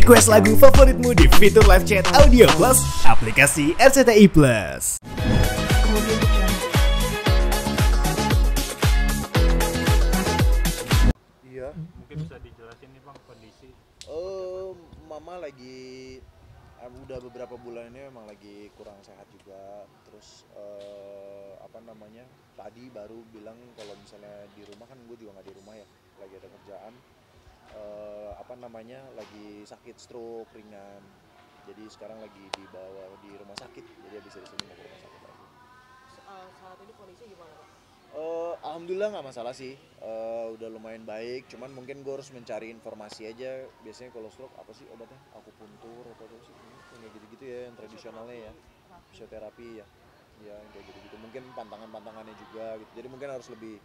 Request lagu favoritmu di fitur live chat Audio Plus aplikasi RCTI Plus. Iya. Mungkin bisa dijelasin nih Bang kondisi. Mama lagi udah beberapa bulan ini memang lagi kurang sehat juga. Terus tadi baru bilang kalau misalnya di rumah, kan gue juga nggak di rumah ya, lagi ada kerjaan. Lagi sakit stroke ringan. Jadi sekarang lagi dibawa di rumah sakit. Jadi habis dari sini mau ke rumah sakit lagi. Saat ini kondisi gimana Pak? Alhamdulillah nggak masalah sih, udah lumayan baik. Cuman mungkin gue harus mencari informasi aja. Biasanya kalau stroke apa sih obatnya? Akupuntur atau apa sih? Yang kayak gitu-gitu ya, yang tradisionalnya ya, fisioterapi ya, ya yang kayak gitu-gitu. Mungkin pantangannya juga gitu. Jadi mungkin harus lebih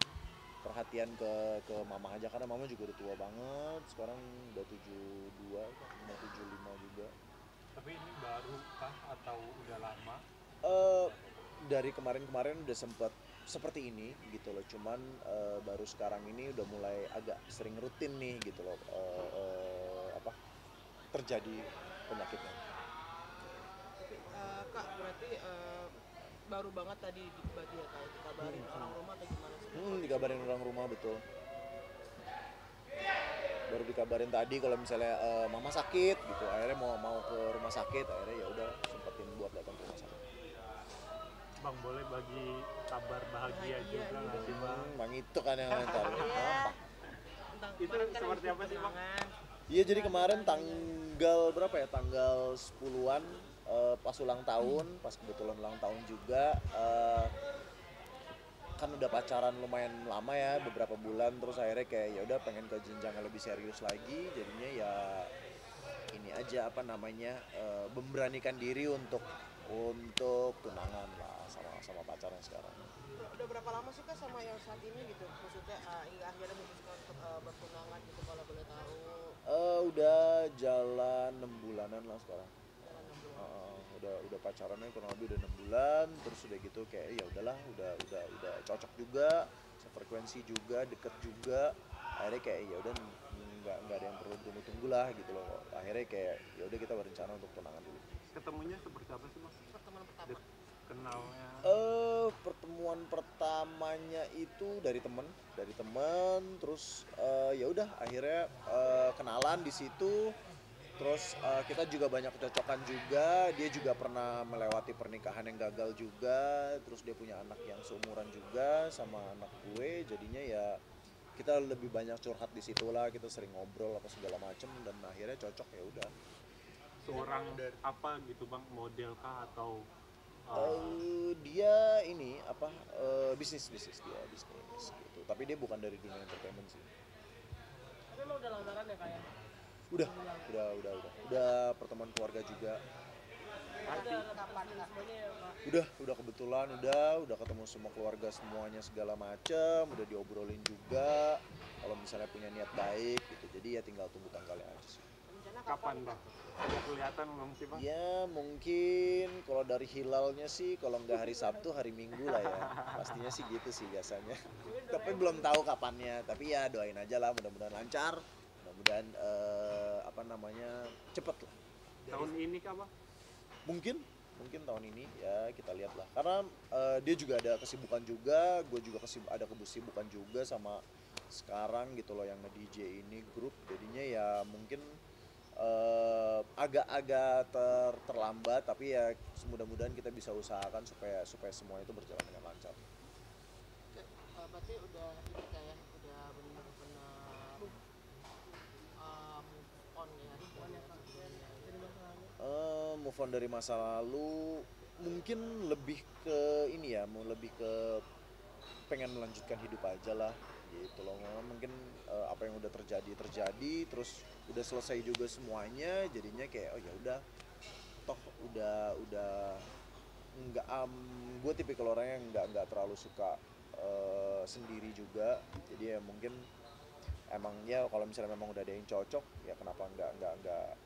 perhatian ke mama aja, karena mama juga udah tua banget. Sekarang udah 72, mau 75 juga. Tapi ini baru kah atau udah lama? Dari kemarin-kemarin udah sempat seperti ini gitu loh, cuman baru sekarang ini udah mulai agak sering rutin nih gitu loh, terjadi penyakitnya. Tapi Kak, berarti baru banget tadi dikabarin orang rumah atau gimana sih? Dikabarin orang rumah, betul. Baru dikabarin tadi kalau misalnya mama sakit gitu, akhirnya mau ke rumah sakit, akhirnya ya udah sempetin buat datang ke rumah sakit. Bang, boleh bagi kabar bahagia juga nggak sih Bang? Bang itu kan yang ntar. Itu seperti apa sih Bang? Iya, jadi kemarin tanggal berapa ya? Tanggal 10-an, pas ulang tahun, pas kebetulan ulang tahun juga. Kan udah pacaran lumayan lama ya, beberapa bulan, terus akhirnya kayak ya udah pengen ke jenjang yang lebih serius lagi. Jadinya ya ini aja memberanikan diri untuk tunangan lah sama pacaran sekarang. Udah berapa lama sih Kak sama yang saat ini gitu? Maksudnya hingga akhirnya memutuskan untuk bertunangan gitu kalau boleh tahu? Udah jalan 6 bulanan lah sekarang. Jalan 6 bulan. Udah pacarannya kurang lebih udah 6 bulan, terus udah gitu kayak ya udahlah, udah cocok juga, sefrekuensi juga, deket juga. Akhirnya kayak ya udah nggak ada yang perlu tunggu lah gitu loh. Akhirnya kayak ya udah kita berencana untuk tunangan dulu. Ketemunya seperti apa sih Bang? Pertemuan pertama. Kenalnya? Pertemuan pertamanya itu dari temen, terus ya udah akhirnya kenalan di situ. Terus kita juga banyak kecocokan juga. Dia juga pernah melewati pernikahan yang gagal juga. Terus dia punya anak yang seumuran juga sama anak gue. Jadinya ya kita lebih banyak curhat di situ lah. Kita sering ngobrol apa segala macem, dan akhirnya cocok, ya udah. Seorang apa gitu Bang? Model kah atau? Dia ini bisnis gitu. Tapi dia bukan dari dunia entertainment sih. Tapi emang udah lamaran ya Kak ya? Udah pertemuan keluarga juga. Udah kapan semuanya ya Kak? Udah kebetulan udah ketemu semua keluarga semuanya segala macem, udah diobrolin juga kalau misalnya punya niat baik gitu. Jadi ya tinggal tunggu tanggalnya aja sih. Rencana Kapan Bang? Ada kelihatan belum sih Bang? Ya mungkin kalau dari hilalnya sih, kalau nggak hari Sabtu, hari Minggu lah ya. Pastinya sih gitu sih biasanya. Tapi belum tahu kapannya. Tapi ya doain aja lah, mudah-mudahan lancar. Mudah-mudahan cepet lah. Tahun ini kah Bang? Mungkin tahun ini ya, kita lihat lah. Karena dia juga ada kesibukan juga, gue juga ada kesibukan juga sama sekarang gitu loh, yang nge-DJ ini grup. Jadinya ya mungkin agak-agak terlambat, tapi ya mudah-mudahan kita bisa usahakan supaya semua itu berjalan dengan lancar. Berarti udah ini kayak udah benar-benar move on ya Move on dari masa lalu, mungkin lebih ke ini ya, lebih ke pengen melanjutkan hidup aja lah gitu loh. Mungkin apa yang udah terjadi terus udah selesai juga semuanya. Jadinya kayak oh ya udah, toh udah nggak gue tipikal orang yang nggak terlalu suka sendiri juga. Jadi ya mungkin emangnya kalau misalnya memang udah ada yang cocok, ya kenapa nggak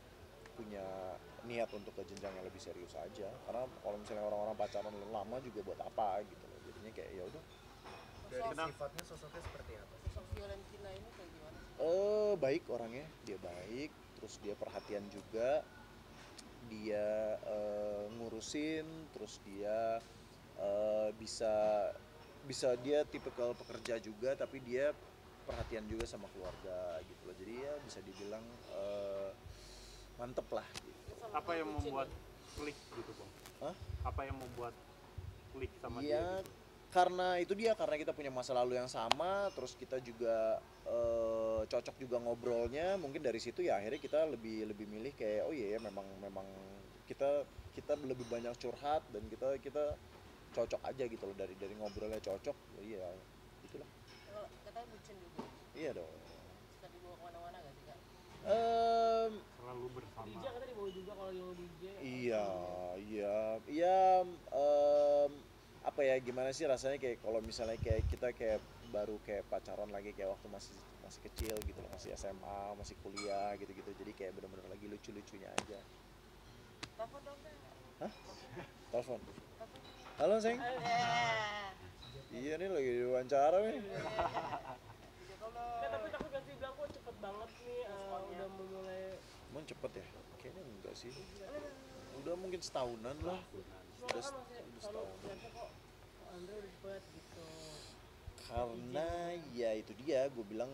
punya niat untuk ke jenjang yang lebih serius aja. Karena kalau misalnya orang-orang pacaran lama juga buat apa gitu loh. Jadinya kayak ya udah. Dari sosoknya seperti apa? Sosok Fiorentina ini kayak gimana? Baik orangnya, dia baik, terus dia perhatian juga, dia ngurusin, terus dia bisa bisa dia tipikal pekerja juga tapi dia perhatian juga sama keluarga gitu loh. Jadi ya bisa dibilang mantep lah gitu. Apa yang membuat klik gitu bang? Hah? Apa yang membuat klik sama dia Iya, gitu? karena kita punya masa lalu yang sama, terus kita juga cocok juga ngobrolnya. Mungkin dari situ ya akhirnya kita lebih lebih milih kayak oh iya ya memang memang kita kita lebih banyak curhat dan kita cocok aja gitu loh, dari ngobrolnya cocok. Iya, itulah. Kalau katanya bucin juga, Iya dong. suka dibawa kemana-mana gak sih kak? Em, Selalu bersama. DJ katanya dibawa juga kalau yang DJ. iya, iya, apa ya gimana sih rasanya kayak kalau misalnya kayak kita kayak baru kayak pacaran lagi kayak waktu masih masih kecil gitu loh, masih SMA, masih kuliah gitu-gitu. Jadi kayak bener-bener lagi lucu-lucunya aja. Telepon dong kak. Hah? Telepon. Telepon. Halo, Seng. Eh. Iya nih lagi diwawancara nih. Nggak, tapi takut gak sih bilang kok cepet banget nih udah memulai. Emang cepet ya? Kayaknya enggak sih. Udah mungkin setahunan lah. Udah, Kan masih udah selalu setahun. biasa kok Andre udah cepet gitu. Karena ya itu dia, gue bilang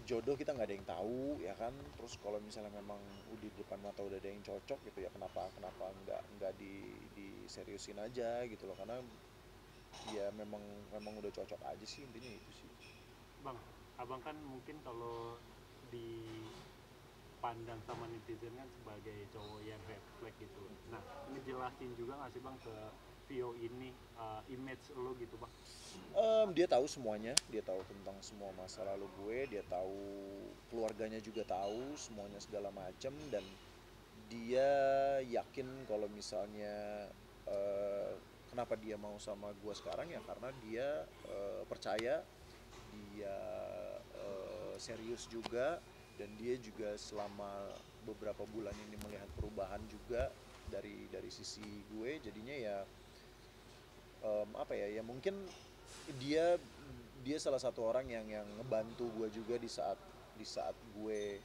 jodoh kita nggak ada yang tahu ya kan. Terus kalau misalnya memang udah di depan mata udah ada yang cocok gitu ya, kenapa kenapa nggak diseriusin aja gitu loh. Karena ya memang memang udah cocok aja sih, intinya itu sih. Bang, abang kan mungkin kalau dipandang sama netizen kan sebagai cowok yang red flag gitu. Nah, ngejelasin juga nggak sih bang ke Vio ini image lo gitu bang? Dia tahu semuanya, dia tahu tentang semua masa lalu gue, dia tahu keluarganya juga tahu semuanya segala macem, dan dia yakin kalau misalnya kenapa dia mau sama gue sekarang ya karena dia percaya, dia serius juga, dan dia juga selama beberapa bulan ini melihat perubahan juga dari sisi gue. Jadinya ya apa ya mungkin dia dia salah satu orang yang ngebantu gue juga di saat gue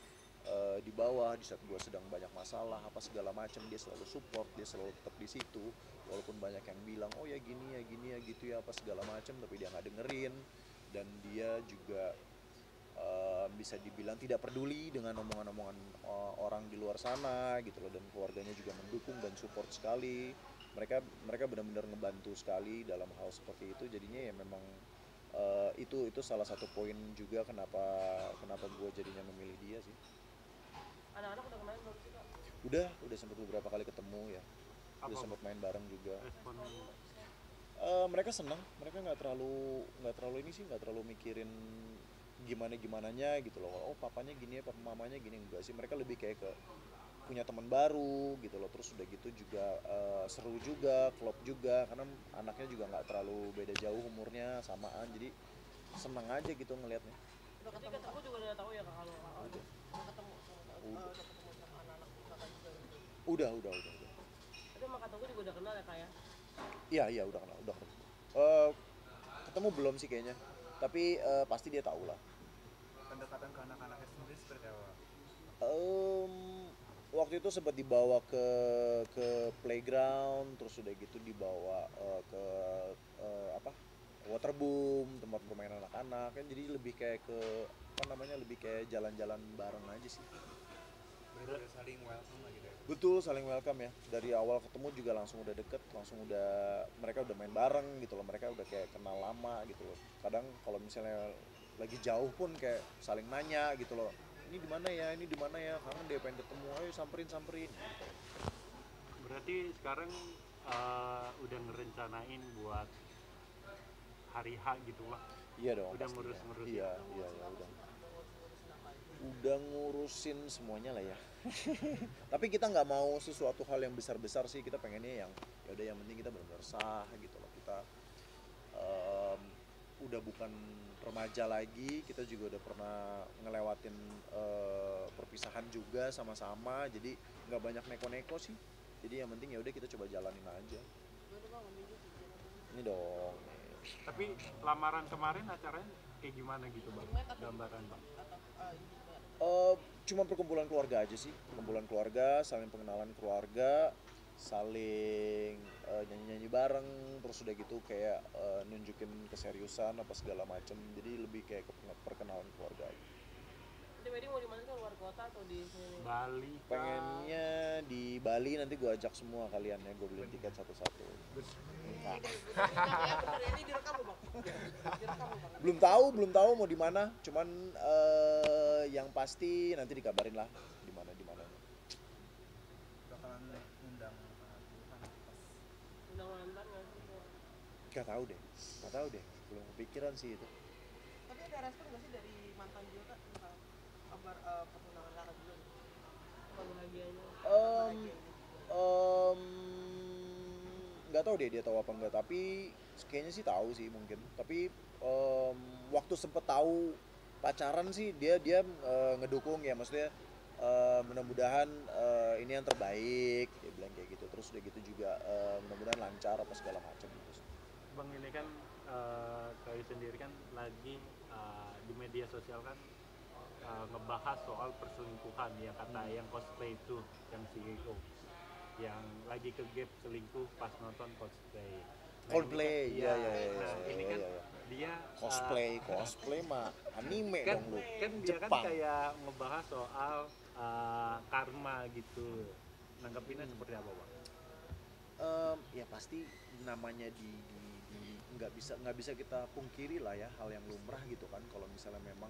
di bawah, di saat gue sedang banyak masalah apa segala macam. Dia selalu support, dia selalu tetap di situ walaupun banyak yang bilang oh ya gini ya gitu ya apa segala macam, tapi dia nggak dengerin. Dan dia juga bisa dibilang tidak peduli dengan omongan-omongan orang di luar sana gitu loh, dan keluarganya juga mendukung dan support sekali. Mereka benar-benar ngebantu sekali dalam hal seperti itu. Jadinya ya memang itu salah satu poin juga kenapa gue jadinya memilih dia sih. Anak-anak udah kemarin belum sih kak? Udah sempat beberapa kali ketemu ya, udah Apa sempat main bareng juga. respon Mereka senang, mereka nggak terlalu ini sih, nggak terlalu mikirin gimananya gitu loh. Oh papanya gini ya, papa mamanya gini, enggak sih. Mereka lebih kayak ke punya teman baru gitu loh. Terus udah gitu juga seru juga, klop juga, karena anaknya juga nggak terlalu beda jauh umurnya, samaan. Jadi seneng aja gitu ngelihatnya. Udah ketemu aku juga udah tahu ya kak kalau Udah. udah ketemu Udah. udah ketemu sama anak-anak kakak juga gitu. Udah. Tapi sama kak Togu juga udah kenal ya kak ya? Iya udah kenal, udah ketemu. Ketemu belum sih kayaknya, tapi pasti dia tahu lah. Pendekatan ke anak-anaknya sendiri seperti apa? Waktu itu sempat dibawa ke playground, terus udah gitu dibawa ke apa waterboom, tempat permainan anak-anak kan. Jadi lebih kayak ke apa namanya, lebih kayak jalan-jalan bareng aja sih. Bener-bener saling welcome lah gitu ya. Betul, saling welcome ya. Dari awal ketemu juga langsung udah deket, langsung udah mereka udah main bareng gitu loh. Mereka udah kayak kenal lama gitu loh. Kadang kalau misalnya lagi jauh pun kayak saling nanya gitu loh. Ini di mana ya? Ini di mana ya? Kangen deh pengen ketemu. Ayo samperin. Gitu. berarti sekarang udah ngerencanain buat hari H gitu lah? Iya dong. Udah pastinya. ngurus-ngurus Iya udah. Udah ngurusin semuanya lah ya. Tapi kita nggak mau sesuatu hal yang besar-besar sih. Kita pengennya yang ya udah, yang penting kita benar-benar sah gitu loh. Kita udah bukan remaja lagi, kita juga udah pernah ngelewatin perpisahan juga sama-sama. Jadi nggak banyak neko-neko sih. Jadi yang penting ya udah kita coba jalanin aja. Udah bang, ambil juga cincin aku. Ini dong. Tapi lamaran kemarin acaranya kayak gimana gitu bang? Imlek atau Gambaran bang? atau ini juga? cuma perkumpulan keluarga aja sih, perkumpulan keluarga, saling pengenalan keluarga, saling nyanyi-nyanyi bareng, terus udah gitu kayak nunjukin keseriusan apa segala macem, jadi lebih kayak ke perkenalan keluarga aja. Jadi wedding mau di mana sih, luar kota atau di sini? Bali kah? Pengennya di Bali, nanti gue ajak semua kalian ya, gue beliin tiket satu-satu. Enggak. Ya bener ya, ini direkam loh bang. Direkam loh bang. Belum tahu mau di mana, cuman yang pasti nanti dikabarin lah di mana. Bakalan undang Tuhan pas Undang mantan nggak sih? Gak tahu deh, belum kepikiran sih itu. Tapi ada respon nggak sih dari mantan juga kak tentang kabar pertunangan kakak juga? Kebahagiaannya. Nggak tahu deh dia tahu apa enggak, tapi kayaknya sih tahu sih mungkin. Tapi waktu sempet tahu pacaran sih dia ngedukung ya, maksudnya mudah-mudahan ini yang terbaik, dia bilang kayak gitu. Terus udah gitu juga mudah-mudahan lancar apa segala macam gitu. Bang, ini kan Kayu sendiri kan lagi di media sosial kan ngebahas soal perselingkuhan yang kata yang cosplay itu, yang CEO yang lagi ke gap selingkuh pas nonton cosplay. Coldplay, Ini kan, iya. Nah, ini kan Iya. dia Cosplay mah anime kan, dong lu. kan dia kan Jepang. kayak ngebahas soal karma gitu. Nanggepinnya seperti apa, Bang? Ya pasti namanya di nggak bisa kita pungkiri lah ya, hal yang lumrah gitu kan, kalau misalnya memang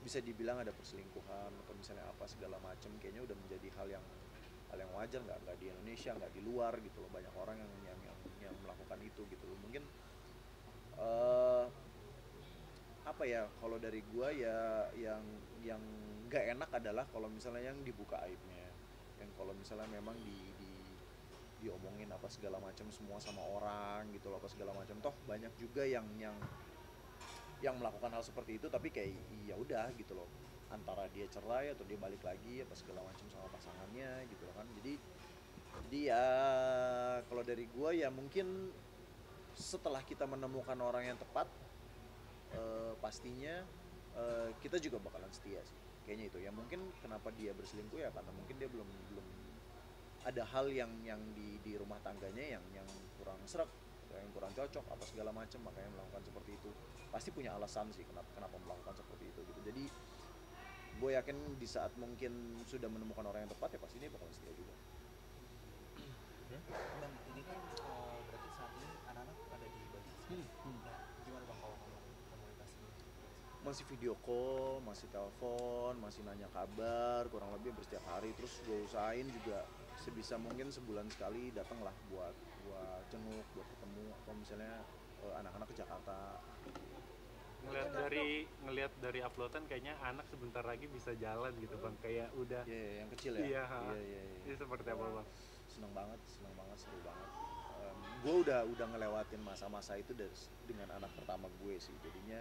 bisa dibilang ada perselingkuhan atau misalnya apa segala macam, kayaknya udah menjadi hal yang wajar, nggak di Indonesia, nggak di luar gitu loh, banyak orang yang melakukan itu gitu loh. Mungkin apa ya, kalau dari gua ya yang nggak enak adalah kalau misalnya yang dibuka aibnya, yang kalau misalnya memang diomongin apa segala macam semua sama orang gitu loh, apa segala macam. Toh banyak juga yang melakukan hal seperti itu, tapi kayak ya udah gitu loh, antara dia cerai atau dia balik lagi apa segala macam sama pasangannya gitu loh kan. Jadi ya kalau dari gua ya mungkin setelah kita menemukan orang yang tepat, pastinya kita juga bakalan setia sih, kayaknya itu ya. Mungkin kenapa dia berselingkuh ya karena mungkin dia belum ada hal yang di rumah tangganya yang kurang sreg, yang kurang cocok apa segala macam, makanya melakukan seperti itu. Pasti punya alasan sih kenapa melakukan seperti itu gitu. Jadi gue yakin di saat mungkin sudah menemukan orang yang tepat ya pasti dia bakal setia juga. Bang, ini kan berarti saat ini anak-anak ada di Bali. Nah, gimana bang kalau komunikasi? Masih video call, masih telepon, masih nanya kabar, kurang lebih hampir setiap hari. Terus gue usahain juga sebisa mungkin sebulan sekali datang lah buat jenguk, buat ketemu, atau misalnya anak-anak ke Jakarta. Ngelihat dari uploadan kayaknya anak sebentar lagi bisa jalan gitu, Bang, kayak udah Iya, yang kecil ya. Iya. Iya. Ini seperti apa, Bang? Seneng banget, seru banget. Gue udah ngelewatin masa-masa itu dengan anak pertama gue sih, jadinya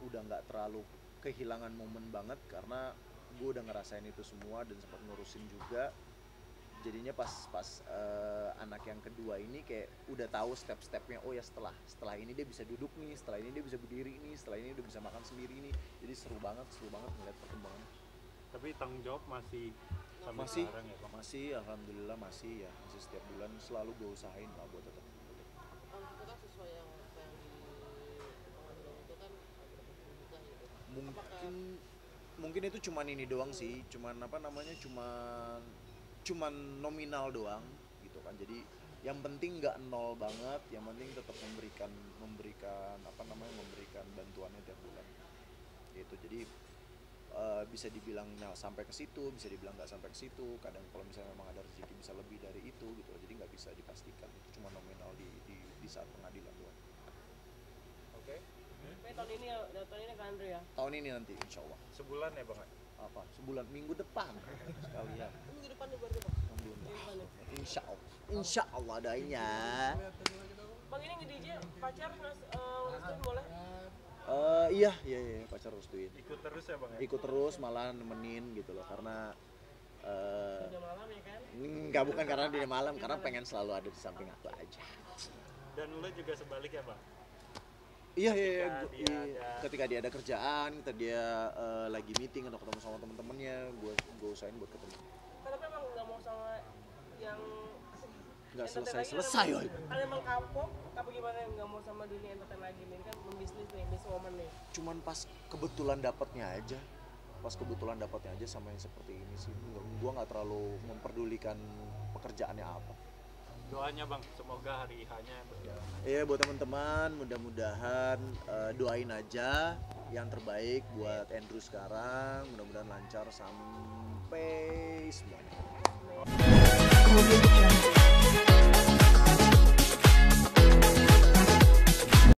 udah nggak terlalu kehilangan momen banget karena gue udah ngerasain itu semua dan sempat ngurusin juga. Jadinya pas anak yang kedua ini kayak udah tahu step-stepnya. Oh ya, setelah ini dia bisa duduk nih, setelah ini dia bisa berdiri nih, setelah ini dia bisa makan sendiri nih. Jadi seru banget ngeliat perkembangan. Tapi tanggung jawab masih sampai Masih, sekarang ya, Bang? masih, alhamdulillah masih ya, masih setiap bulan selalu gue usahain lah buat tetap. Itu kan sesuai yang apa yang di pengadilan itu kan ada pertunjukan gitu. Mungkin itu cuman ini doang sih, cuman nominal doang gitu kan. Jadi yang penting nggak nol banget, yang penting tetap memberikan bantuannya tiap bulan gitu. Jadi bisa dibilang sampai ke situ, bisa dibilang nggak sampai ke situ. Kadang kalau misalnya memang ada rezeki bisa lebih dari itu gitu. Jadi nggak bisa dipastikan, itu cuma nominal di saat pengadilan doang. Oke. Tapi tahun ini ke Andre ya? Tahun ini nanti insya Allah. Sebulan ya, Bang? Apa? Sebulan, minggu depan sekalian. Minggu depan nih berarti bang? Insya Allah adanya. Bang, ini nge-DJ pacar ngerestuin boleh? Iya, pacar restuin. Ikut terus ya, Bang? Ya? Ikut terus, malah nemenin gitu loh, karena Udah malam ya kan? nggak, bukan karena dia malam, karena pengen selalu ada di samping aku aja. Dan lo juga sebalik ya, Bang? Iya, ketika dia ada ketika dia ada kerjaan, ketika dia lagi meeting atau ketemu sama temen-temennya, gue usahain buat ketemu. Tapi emang nggak mau sama yang Nggak entertain selesai, lagi, woy. kan emang kapok apa gimana, nggak mau sama dunia entertain lagi nih, kan membisnis nih, businesswoman nih. Cuman pas kebetulan dapatnya aja sama yang seperti ini sih. Gue nggak terlalu memperdulikan pekerjaannya apa. doanya Bang, semoga hari H-nya berjalan. Iya, buat teman-teman, mudah-mudahan doain aja yang terbaik buat Andrew sekarang. Mudah-mudahan lancar sampai semuanya.